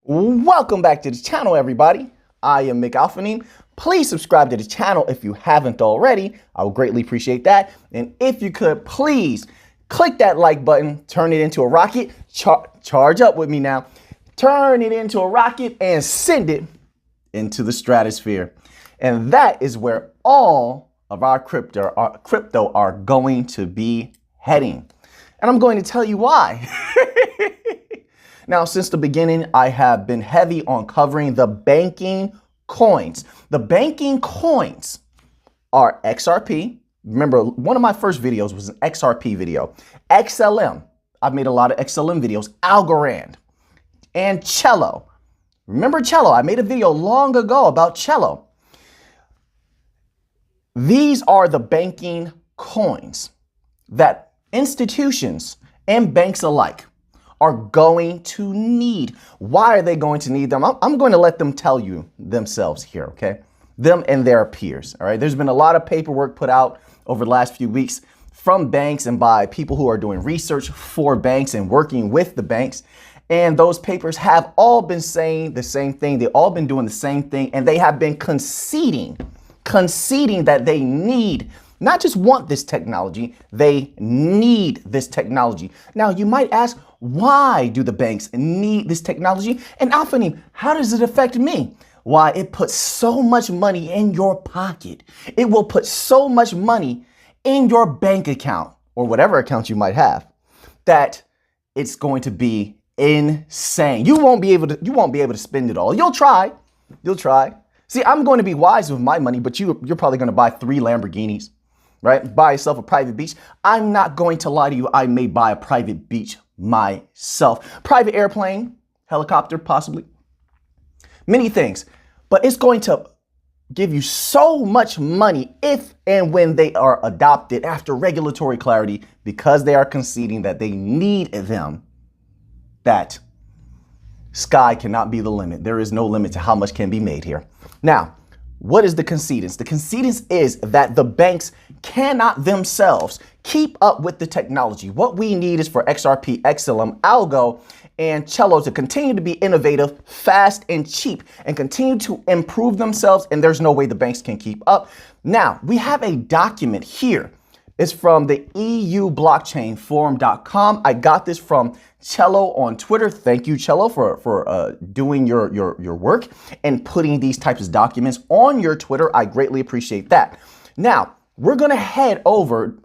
Welcome back to the channel, everybody. I am Mick Alphanim. Please subscribe to the channel if you haven't already. I would greatly appreciate that. And if you could, please click that like button, turn it into a rocket, charge up with me now, turn it into a rocket and send it into the stratosphere. And that is where all of our crypto are going to be heading. And I'm going to tell you why. Now, since the beginning, I have been heavy on covering the banking coins. The banking coins are XRP. Remember, one of my first videos was an XRP video. XLM. I've made a lot of XLM videos. Algorand and Cello. Remember Cello? I made a video long ago about Cello. These are the banking coins that institutions and banks alike are going to need. Why are they going to need them? I'm going to let them tell you themselves here, okay? Them and their peers, all right? There's been a lot of paperwork put out over the last few weeks from banks and by people who are doing research for banks and working with the banks. And those papers have all been saying the same thing. They've all been doing the same thing. And they have been conceding that they need, not just want this technology, they need this technology. Now, you might ask, why do the banks need this technology? And Alphanim, how does it affect me? Why, it puts so much money in your pocket. It will put so much money in your bank account or whatever account you might have that it's going to be insane. You won't be able to spend it all. You'll try. See, I'm going to be wise with my money, but you're probably going to buy 3 Lamborghinis, right? Buy yourself a private beach. I'm not going to lie to you. I may buy a private beach myself. Private airplane, helicopter, possibly. Many things. But it's going to give you so much money if and when they are adopted after regulatory clarity, because they are conceding that they need them, that sky cannot be the limit. There is no limit to how much can be made here. Now, what is the concedence? The concedence is that the banks cannot themselves keep up with the technology. What we need is for XRP, XLM, Algo, and Cello to continue to be innovative, fast, and cheap, and continue to improve themselves, and there's no way the banks can keep up. Now, we have a document here. It's from the EU blockchain forum.com. I got this from Cello on Twitter. Thank you, Cello, for doing your work and putting these types of documents on your Twitter. I greatly appreciate that. Now, we're going to head over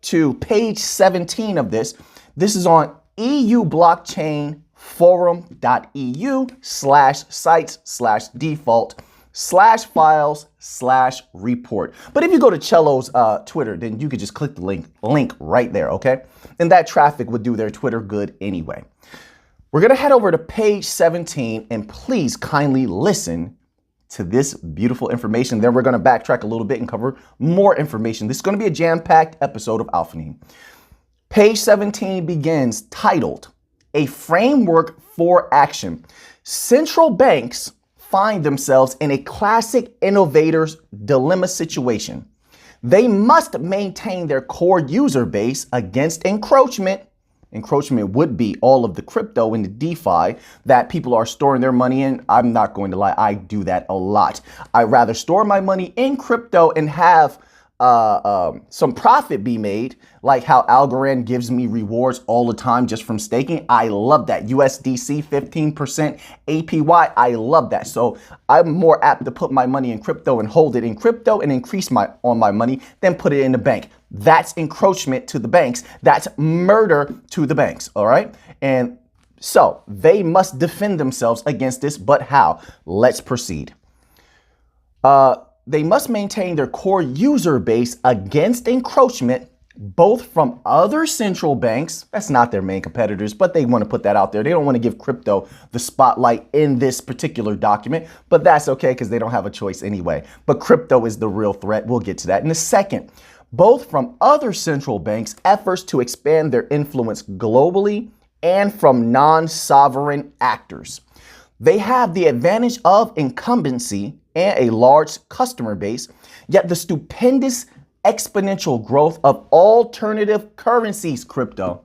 to page 17 of this. This is on EU blockchain forum.eu/sites/default/files/report. But if you go to Cello's Twitter, then you could just click the link right there, okay? And that traffic would do their Twitter good anyway. We're going to head over to page 17 and please kindly listen to this beautiful information. Then we're going to backtrack a little bit and cover more information. This is going to be a jam-packed episode of Alphanim. Page 17 begins titled, "A Framework for Action. Central banks find themselves in a classic innovator's dilemma situation. They must maintain their core user base against encroachment." Encroachment would be all of the crypto and the DeFi that people are storing their money in. I'm not going to lie, I do that a lot. I'd rather store my money in crypto and have some profit be made, like how Algorand gives me rewards all the time just from staking. I love that. USDC 15% APY. I love that. So I'm more apt to put my money in crypto and hold it in crypto and increase my money than put it in the bank. That's encroachment to the banks. That's murder to the banks. All right. And so they must defend themselves against this. But how? Let's proceed. They must maintain their core user base against encroachment, both from other central banks. That's not their main competitors, but they want to put that out there. They don't want to give crypto the spotlight in this particular document, but that's okay because they don't have a choice anyway. But crypto is the real threat. We'll get to that in a second. Both from other central banks' efforts to expand their influence globally and from non-sovereign actors. They have the advantage of incumbency and a large customer base, yet the stupendous exponential growth of alternative currencies, crypto.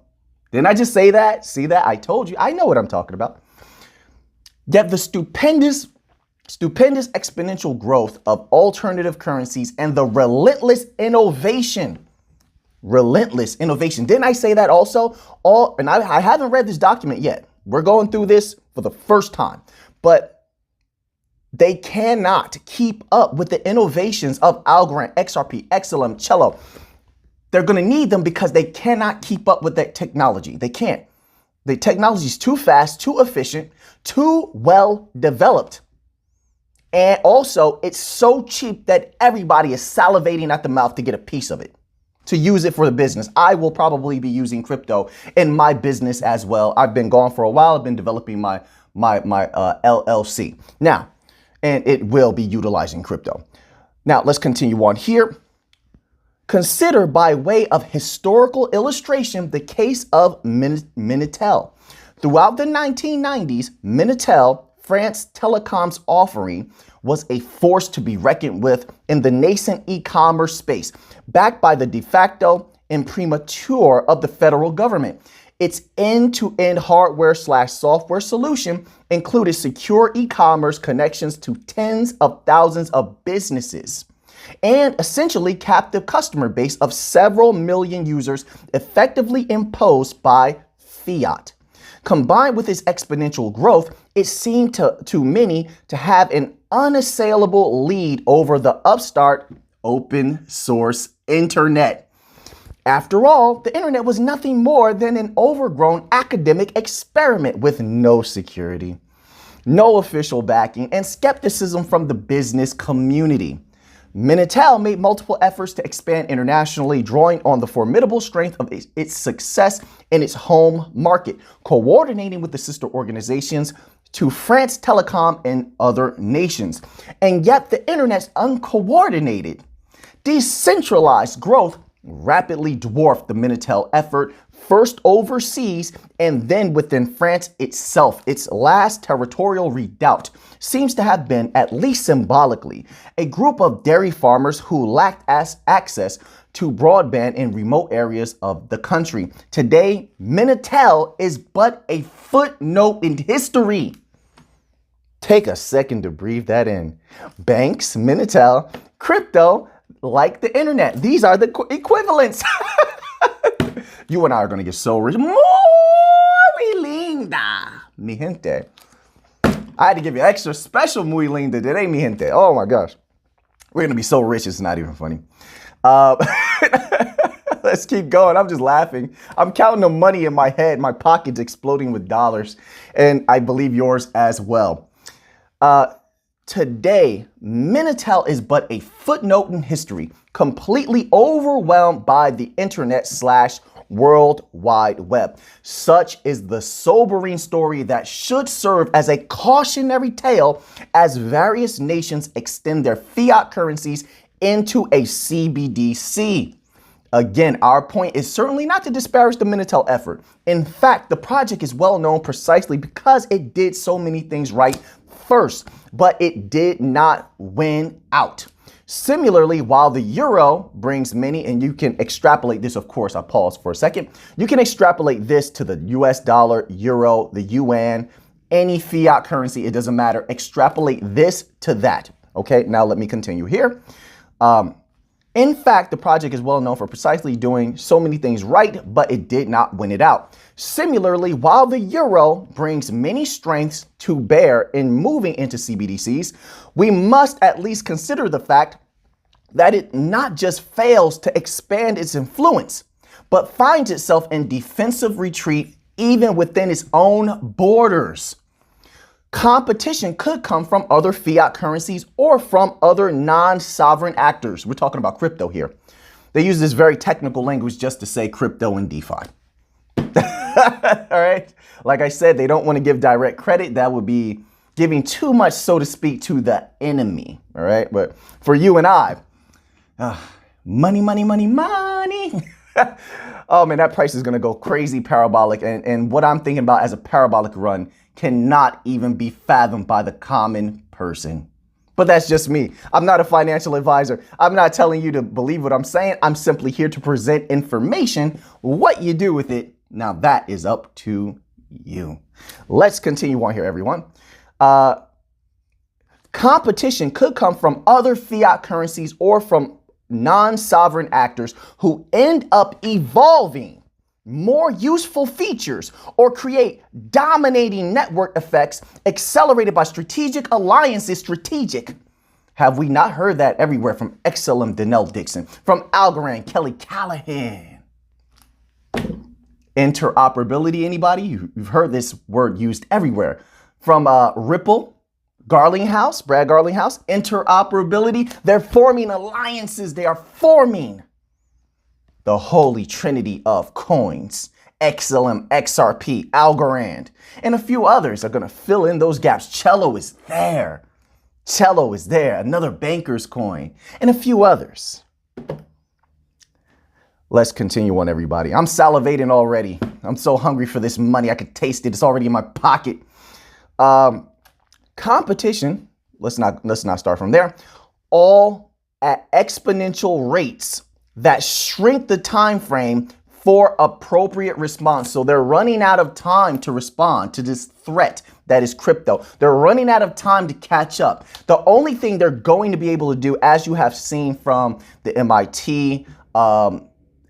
Didn't I just say that? See that? I told you. I know what I'm talking about. Yet the stupendous exponential growth of alternative currencies and the relentless innovation. Didn't I say that also? And I haven't read this document yet. We're going through this for the first time, but they cannot keep up with the innovations of Algorand, XRP, XLM, Cello. They're going to need them because they cannot keep up with that technology. They can't. The technology is too fast, too efficient, too well developed. And also, it's so cheap that everybody is salivating at the mouth to get a piece of it, to use it for the business. I will probably be using crypto in my business as well. I've been gone for a while. I've been developing my LLC now, and it will be utilizing crypto. Now, let's continue on here. Consider, by way of historical illustration, the case of Minitel. Throughout the 1990s, Minitel, France Telecom's offering, was a force to be reckoned with in the nascent e-commerce space, backed by the de facto imprimatur of the federal government. Its end-to-end hardware/software solution included secure e-commerce connections to tens of thousands of businesses and essentially captive customer base of several million users effectively imposed by fiat. Combined with its exponential growth, it seemed to many to have an unassailable lead over the upstart open source internet. After all, the internet was nothing more than an overgrown academic experiment with no security, no official backing, and skepticism from the business community. Minitel made multiple efforts to expand internationally, drawing on the formidable strength of its success in its home market, coordinating with the sister organizations to France Telecom and other nations. And yet the internet's uncoordinated, decentralized growth rapidly dwarfed the Minitel effort, first overseas and then within France itself. Its last territorial redoubt seems to have been, at least symbolically, a group of dairy farmers who lacked access to broadband in remote areas of the country. Today, Minitel is but a footnote in history. Take a second to breathe that in. Banks, Minitel, crypto, like the internet. These are the equivalents. You and I are going to get so rich. Muy linda, mi gente. I had to give you extra special muy linda today, mi gente. Oh my gosh. We're going to be so rich, it's not even funny. Let's keep going. I'm just laughing. I'm counting the money in my head. My pocket's exploding with dollars. And I believe yours as well. Today, Minitel is but a footnote in history, completely overwhelmed by the internet/World Wide Web. Such is the sobering story that should serve as a cautionary tale as various nations extend their fiat currencies into a CBDC. Again, our point is certainly not to disparage the Minitel effort. In fact, the project is well known precisely because it did so many things right first, but it did not win out. Similarly, while the euro brings many, and you can extrapolate this, of course, I'll pause for a second. You can extrapolate this to the US dollar, euro, the yuan, any fiat currency, it doesn't matter. Extrapolate this to that. Okay, now let me continue here. In fact, the project is well known for precisely doing so many things right, but it did not win it out. Similarly, while the euro brings many strengths to bear in moving into CBDCs, we must at least consider the fact that it not just fails to expand its influence, but finds itself in defensive retreat even within its own borders. Competition could come from other fiat currencies or from other non-sovereign actors. We're talking about crypto here. They use this very technical language just to say crypto and DeFi. All right. Like I said, they don't want to give direct credit. That would be giving too much, so to speak, to the enemy. All right. But for you and I, money, money, money, money. Oh, man, that price is going to go crazy parabolic. And what I'm thinking about as a parabolic run cannot even be fathomed by the common person. But that's just me. I'm not a financial advisor. I'm not telling you to believe what I'm saying. I'm simply here to present information. What you do with it, now that is up to you. Let's continue on here, everyone. Competition could come from other fiat currencies or from non-sovereign actors who end up evolving more useful features or create dominating network effects accelerated by strategic alliances. Strategic. Have we not heard that everywhere from XLM Donnell Dixon, from Algorand, Kelly Callahan? Interoperability, anybody? You've heard this word used everywhere. From Ripple, Garlinghouse, Brad Garlinghouse, interoperability. They're forming alliances. They are forming the holy trinity of coins. XLM, XRP, Algorand, and a few others are going to fill in those gaps. Cello is there. Cello is there. Another banker's coin, and a few others. Let's continue on, everybody. I'm salivating already. I'm so hungry for this money. I could taste it. It's already in my pocket. Competition, let's not start from there, all at exponential rates that shrink the time frame for appropriate response. So they're running out of time to respond to this threat that is crypto. They're running out of time to catch up. The only thing they're going to be able to do, as you have seen from the MIT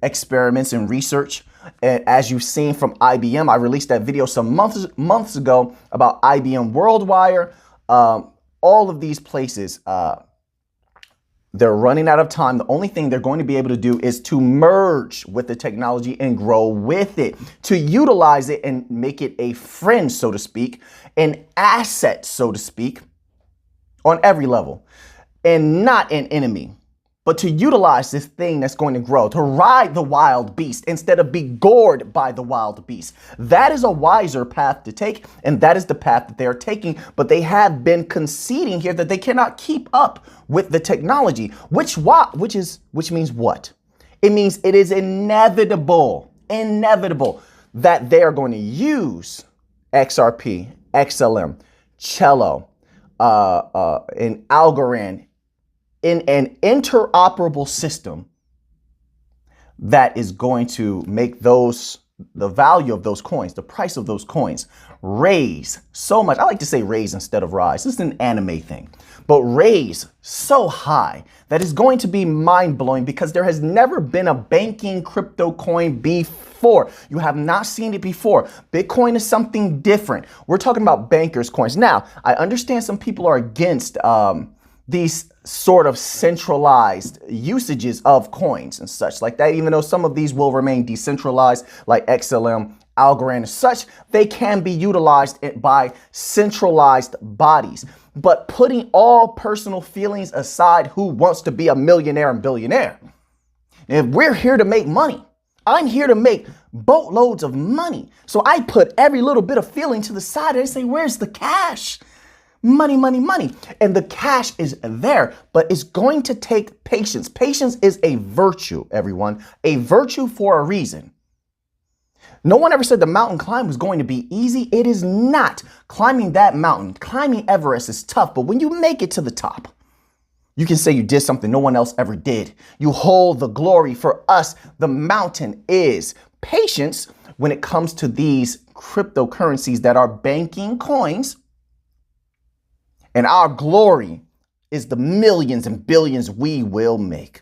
experiments and research, and as you've seen from IBM, I released that video some months ago about IBM WorldWire. All of these places, they're running out of time. The only thing they're going to be able to do is to merge with the technology and grow with it, to utilize it and make it a friend, so to speak, an asset, so to speak, on every level, and not an enemy. But to utilize this thing that's going to grow, to ride the wild beast instead of be gored by the wild beast. That is a wiser path to take, and that is the path that they are taking. But they have been conceding here that they cannot keep up with the technology, which means what? It means it is inevitable that they are going to use XRP, XLM, Cello, and Algorand in an interoperable system that is going to make the value of those coins, the price of those coins, raise so much. I like to say raise instead of rise. This is an anime thing, but raise so high that is going to be mind-blowing because there has never been a banking crypto coin before. You have not seen it before. Bitcoin is something different. We're talking about bankers' coins. Now, I understand some people are against these sort of centralized usages of coins and such like that, even though some of these will remain decentralized, like XLM, Algorand and such, they can be utilized by centralized bodies. But putting all personal feelings aside, who wants to be a millionaire and billionaire? If we're here to make money, I'm here to make boatloads of money. So I put every little bit of feeling to the side and say, where's the cash? Money, money, money. And the cash is there, but it's going to take patience. Patience is a virtue, everyone, a virtue for a reason. No one ever said the mountain climb was going to be easy. It is not. Climbing that mountain, climbing Everest is tough, but when you make it to the top, you can say you did something no one else ever did. You hold the glory. For us, the mountain is patience when it comes to these cryptocurrencies that are banking coins. And our glory is the millions and billions we will make.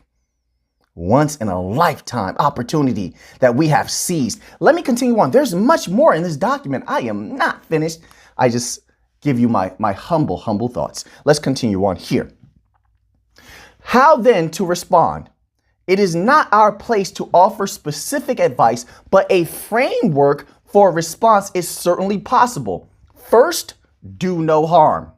Once in a lifetime opportunity that we have seized. Let me continue on. There's much more in this document. I am not finished. I just give you my humble thoughts. Let's continue on here. How then to respond? It is not our place to offer specific advice, but a framework for response is certainly possible. First, do no harm.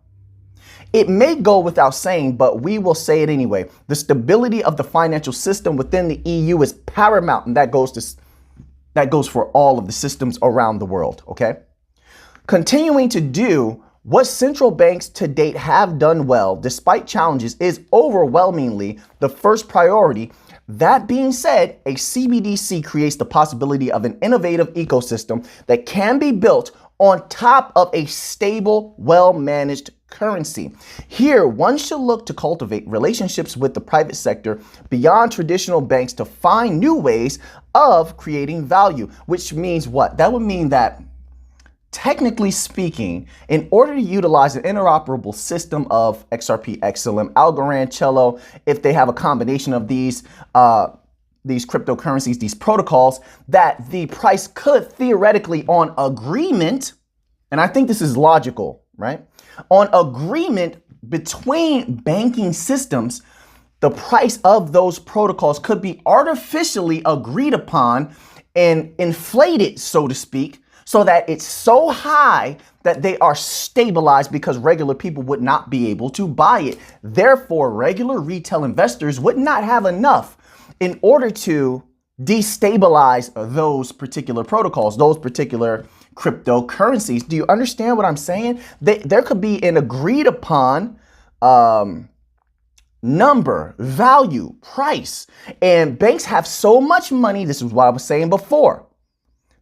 It may go without saying, but we will say it anyway. The stability of the financial system within the EU is paramount, and that goes for all of the systems around the world, okay? Continuing to do what central banks to date have done well, despite challenges, is overwhelmingly the first priority. That being said, a CBDC creates the possibility of an innovative ecosystem that can be built on top of a stable, well-managed currency. Here, one should look to cultivate relationships with the private sector beyond traditional banks to find new ways of creating value, which means what? That would mean that technically speaking, in order to utilize an interoperable system of XRP, XLM, Algorand, Cello, if they have a combination of these cryptocurrencies, these protocols, that the price could theoretically on agreement, and I think this is logical, right? On agreement between banking systems, the price of those protocols could be artificially agreed upon and inflated, so to speak, so that it's so high that they are stabilized because regular people would not be able to buy it. Therefore, regular retail investors would not have enough in order to destabilize those particular protocols, those particular cryptocurrencies. Do you understand what I'm saying? There could be an agreed upon number, value, price, and banks have so much money. This is what I was saying before.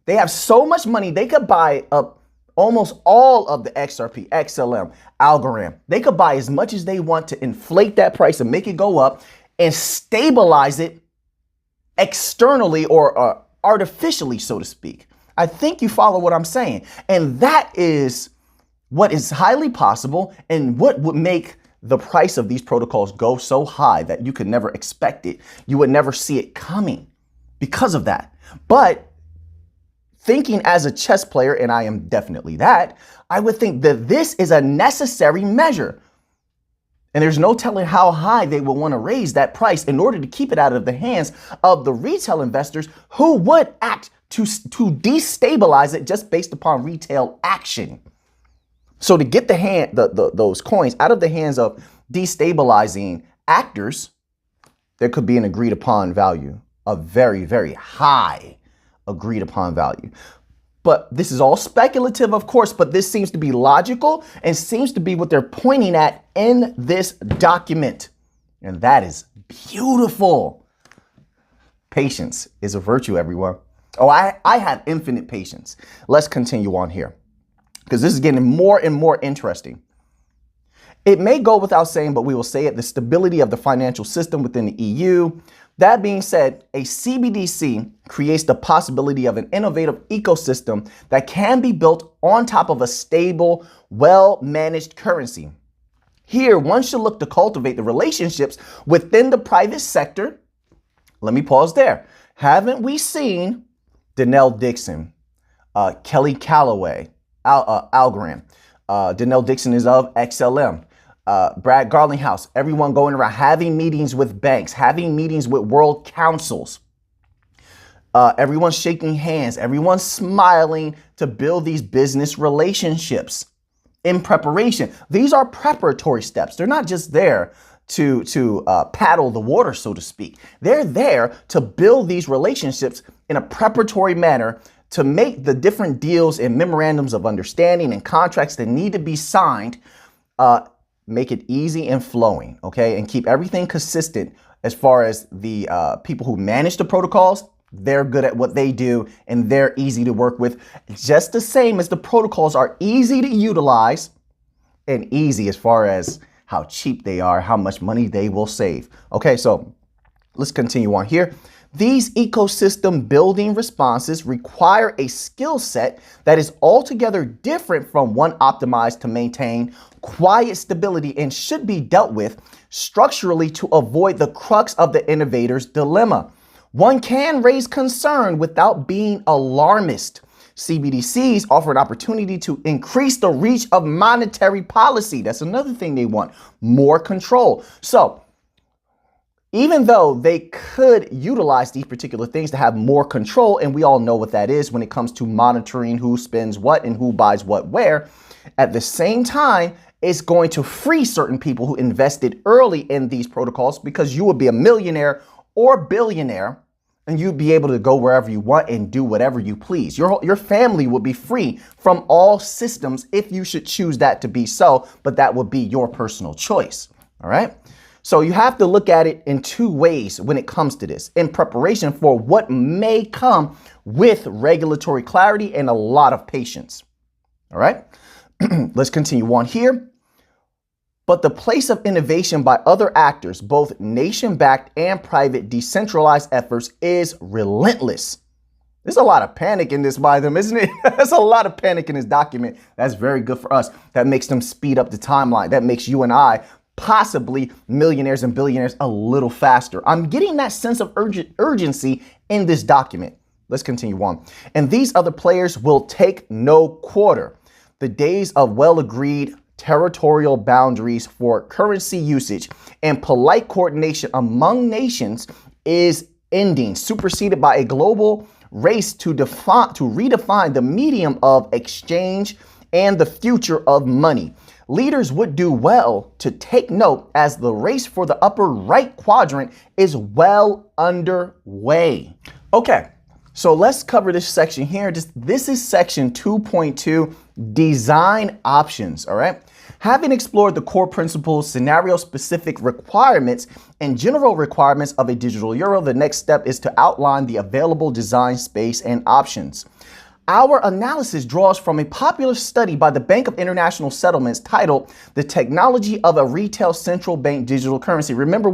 They have so much money, they could buy up almost all of the XRP, XLM, Algorand. They could buy as much as they want to inflate that price and make it go up and stabilize it externally or artificially, so to speak. I think you follow what I'm saying. And that is what is highly possible and what would make the price of these protocols go so high that you could never expect it. You would never see it coming because of that. But thinking as a chess player, and I am definitely that, I would think that this is a necessary measure. And there's no telling how high they will want to raise that price in order to keep it out of the hands of the retail investors who would act to destabilize it just based upon retail action. So to get those coins out of the hands of destabilizing actors, there could be an agreed upon value, a very, very high agreed upon value. But this is all speculative, of course, but this seems to be logical and seems to be what they're pointing at in this document. And that is beautiful. Patience is a virtue, everyone. Oh, I have infinite patience. Let's continue on here because this is getting more and more interesting. It may go without saying, but we will say it, the stability of the financial system within the EU. That being said, a CBDC creates the possibility of an innovative ecosystem that can be built on top of a stable, well-managed currency. Here, one should look to cultivate the relationships within the private sector. Let me pause there. Haven't we seen Danelle Dixon, Kelly Calloway, Algorand? Danelle Dixon is of XLM. Brad Garlinghouse, everyone going around having meetings with banks, having meetings with world councils. Everyone's shaking hands, everyone's smiling to build these business relationships in preparation. These are preparatory steps. They're not just there to paddle the water, so to speak. They're there to build these relationships in a preparatory manner to make the different deals and memorandums of understanding and contracts that need to be signed, make it easy and flowing, okay? And keep everything consistent as far as the people who manage the protocols. They're good at what they do and they're easy to work with, just the same as the protocols are easy to utilize and easy as far as how cheap they are, how much money they will save. Okay, so let's continue on here. These ecosystem building responses require a skill set that is altogether different from one optimized to maintain quiet stability and should be dealt with structurally to avoid the crux of the innovator's dilemma. One can raise concern without being alarmist. CBDCs offer an opportunity to increase the reach of monetary policy. That's another thing they want, more control. So even though they could utilize these particular things to have more control, and we all know what that is when it comes to monitoring who spends what and who buys what where, at the same time, it's going to free certain people who invested early in these protocols because you would be a millionaire or billionaire and you'd be able to go wherever you want and do whatever you please. Your family would be free from all systems if you should choose that to be so, but that would be your personal choice. All right. So you have to look at it in two ways when it comes to this, in preparation for what may come with regulatory clarity and a lot of patience. All right, let's continue on here. But the place of innovation by other actors, both nation-backed and private decentralized efforts, is relentless. There's a lot of panic in this by them, isn't it? There's a lot of panic in this document. That's very good for us. That makes them speed up the timeline. That makes you and I, possibly millionaires and billionaires, a little faster. I'm getting that sense of urgency in this document. Let's continue on. And these other players will take no quarter. The days of well-agreed territorial boundaries for currency usage and polite coordination among nations is ending, superseded by a global race to redefine the medium of exchange and the future of money. Leaders would do well to take note as the race for the upper right quadrant is well underway. Okay, so let's cover this section here. This is section 2.2, design options, all right? Having explored the core principles, scenario-specific requirements, and general requirements of a digital euro, the next step is to outline the available design space and options. Our analysis draws from a popular study by the Bank of International Settlements titled "The Technology of a Retail Central Bank Digital Currency." Remember,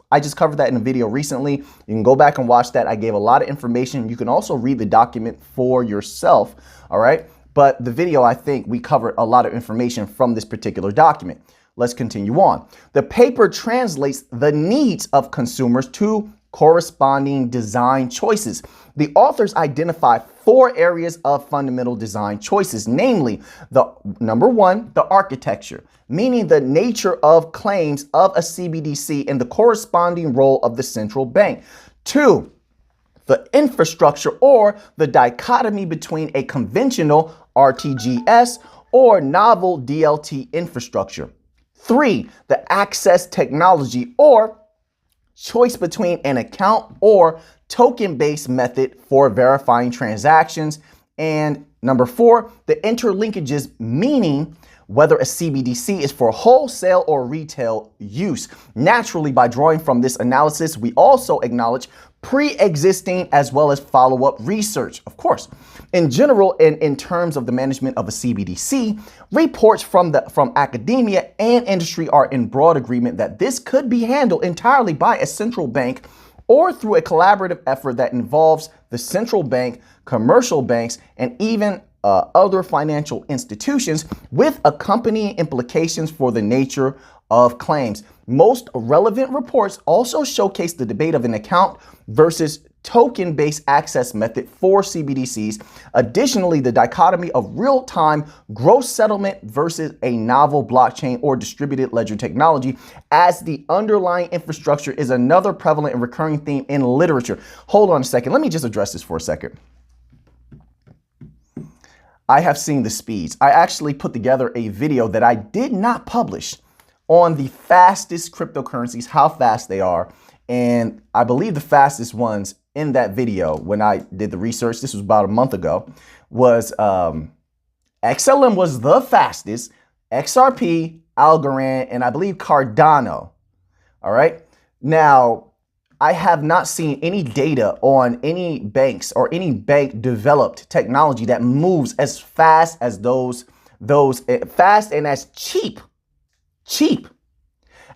I just covered that in a video recently. You can go back and watch that. I gave a lot of information. You can also read the document for yourself, all right? But the video, I think we covered a lot of information from this particular document. Let's continue on. The paper translates the needs of consumers to corresponding design choices. The authors identify 4 areas of fundamental design choices, namely number 1, the architecture, meaning the nature of claims of a CBDC and the corresponding role of the central bank. 2, the infrastructure or the dichotomy between a conventional RTGS or novel DLT infrastructure. 3, the access technology or choice between an account or token-based method for verifying transactions. And number 4, the interlinkages, meaning whether a CBDC is for wholesale or retail use. Naturally, by drawing from this analysis, we also acknowledge pre-existing as well as follow-up research. Of course, in general, in terms of the management of a CBDC, reports from academia and industry are in broad agreement that this could be handled entirely by a central bank or through a collaborative effort that involves the central bank, commercial banks, and even other financial institutions, with accompanying implications for the nature of claims. Most relevant reports also showcase the debate of an account versus token-based access method for CBDCs. Additionally, the dichotomy of real-time gross settlement versus a novel blockchain or distributed ledger technology as the underlying infrastructure is another prevalent and recurring theme in literature. Hold on a second. Let me just address this for a second. I have seen the speeds. I actually put together a video that I did not publish on the fastest cryptocurrencies, how fast they are. And I believe the fastest ones in that video, when I did the research, this was about a month ago, was XLM was the fastest, XRP, Algorand, and I believe Cardano. All right. Now, I have not seen any data on any banks or any bank developed technology that moves as fast as those fast and as cheap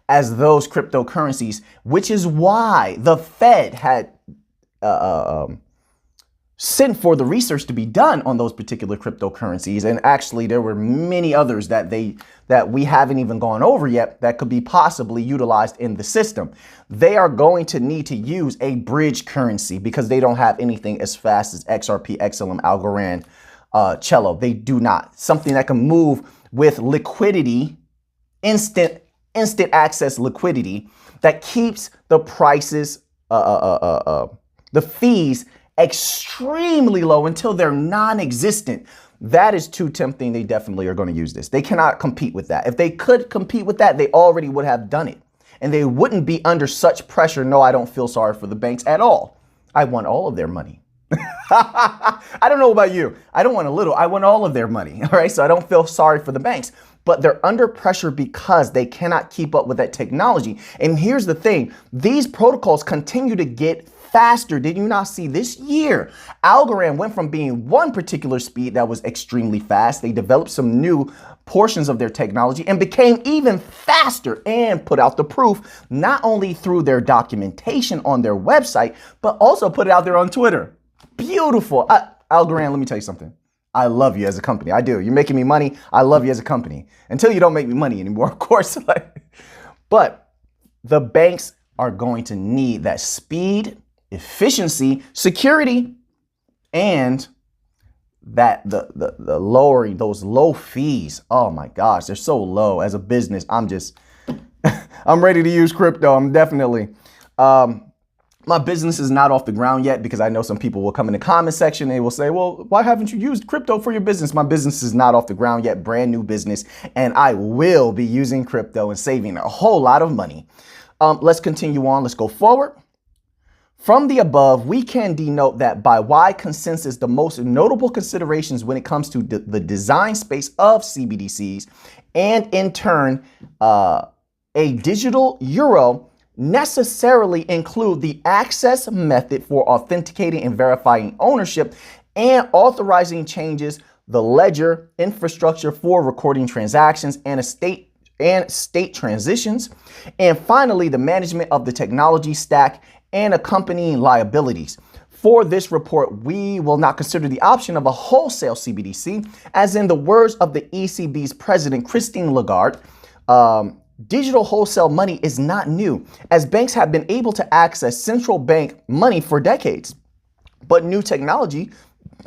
as those cryptocurrencies, which is why the Fed had sent for the research to be done on those particular cryptocurrencies. And actually, there were many others that we haven't even gone over yet that could be possibly utilized in the system. They are going to need to use a bridge currency because they don't have anything as fast as XRP, XLM, Algorand, Cello. They do not. Something that can move with liquidity, instant access liquidity that keeps the prices, the fees extremely low until they're non-existent. That is too tempting. They definitely are going to use this. They cannot compete with that. If they could compete with that, they already would have done it. And they wouldn't be under such pressure. No, I don't feel sorry for the banks at all. I want all of their money. I don't know about you. I don't want a little. I want all of their money. All right. So I don't feel sorry for the banks. But they're under pressure because they cannot keep up with that technology. And here's the thing. These protocols continue to get faster. Did you not see this year? Algorand went from being one particular speed that was extremely fast. They developed some new portions of their technology and became even faster and put out the proof, not only through their documentation on their website, but also put it out there on Twitter. beautiful. Algorand, let me tell you something. I love you as a company. I do. You're making me money. I love you as a company. Until you don't make me money anymore, of course. But the banks are going to need that speed, efficiency, security, and that the lowering those low fees. Oh my gosh, they're so low. As a business, I'm ready to use crypto. I'm definitely my business is not off the ground yet, because I know some people will come in the comment section and they will say, well, why haven't you used crypto for your business? My business is not off the ground yet, brand new business, and I will be using crypto and saving a whole lot of money. Let's continue on. Let's go forward. From the above, we can denote that by wide consensus, the most notable considerations when it comes to the design space of CBDCs, and in turn, a digital euro, necessarily include the access method for authenticating and verifying ownership and authorizing changes, the ledger infrastructure for recording transactions and state transitions, and finally, the management of the technology stack and accompanying liabilities. For this report, we will not consider the option of a wholesale CBDC, as in the words of the ECB's president, Christine Lagarde, digital wholesale money is not new, as banks have been able to access central bank money for decades. But new technology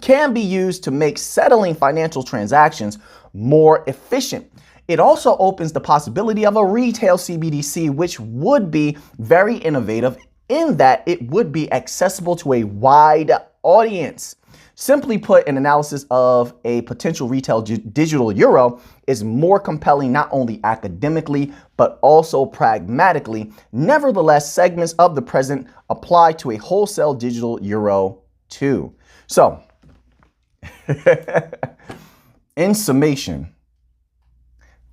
can be used to make settling financial transactions more efficient. It also opens the possibility of a retail CBDC, which would be very innovative in that it would be accessible to a wide audience. Simply put, an analysis of a potential retail digital euro is more compelling, not only academically, but also pragmatically. Nevertheless, segments of the present apply to a wholesale digital euro too. So, in summation,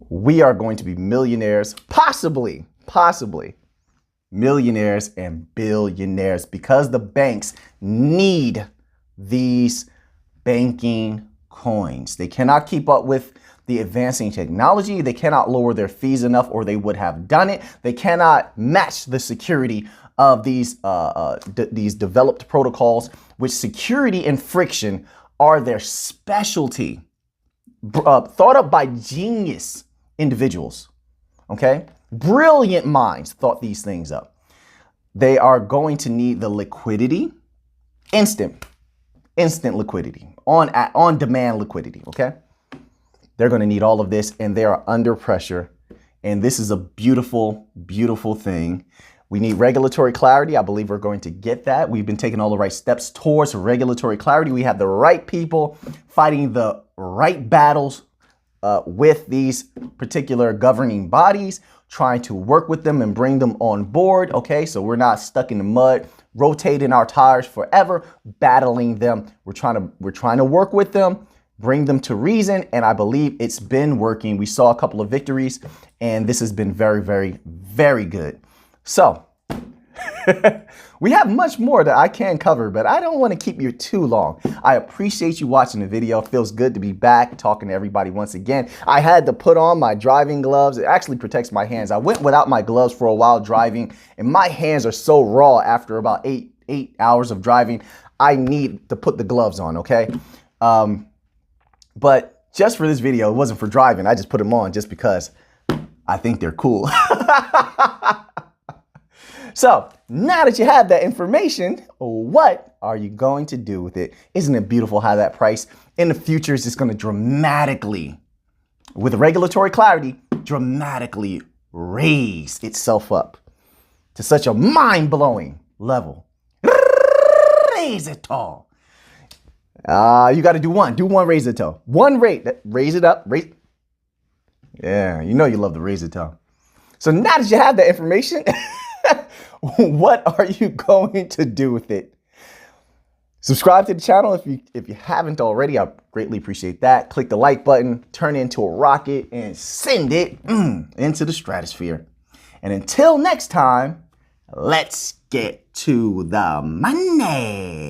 we are going to be millionaires, possibly millionaires and billionaires, because the banks need these banking coins. They cannot keep up with the advancing technology. They cannot lower their fees enough, or they would have done it. They cannot match the security of these developed protocols, which security and friction are their specialty, thought up by genius individuals. Okay, brilliant minds thought these things up. They are going to need the liquidity, instant liquidity, on demand liquidity. Okay, they're going to need all of this, and they are under pressure. And this is a beautiful, beautiful thing. We need regulatory clarity. I believe we're going to get that. We've been taking all the right steps towards regulatory clarity. We have the right people fighting the right battles with these particular governing bodies, trying to work with them and bring them on board. Okay, so we're not stuck in the mud, rotating our tires forever, battling them. We're trying to work with them, bring them to reason, and I believe it's been working. We saw a couple of victories, and this has been very, very, very good. So we have much more that I can cover, but I don't want to keep you too long. I appreciate you watching the video. It feels good to be back talking to everybody once again. I had to put on my driving gloves. It actually protects my hands. I went without my gloves for a while driving, and my hands are so raw after about eight hours of driving. I need to put the gloves on, okay? But just for this video, it wasn't for driving. I just put them on just because I think they're cool. So now that you have that information, what are you going to do with it? Isn't it beautiful how that price in the future is just going to dramatically, with regulatory clarity, dramatically raise itself up to such a mind-blowing level? Raise it tall. You got to do one raise it tall. One raise it up, raise. Yeah, you know you love the raise it tall. So now that you have that information, what are you going to do with it? Subscribe to the channel if you haven't already. I greatly appreciate that. Click the like button, turn it into a rocket, and send it into the stratosphere. And until next time, let's get to the money.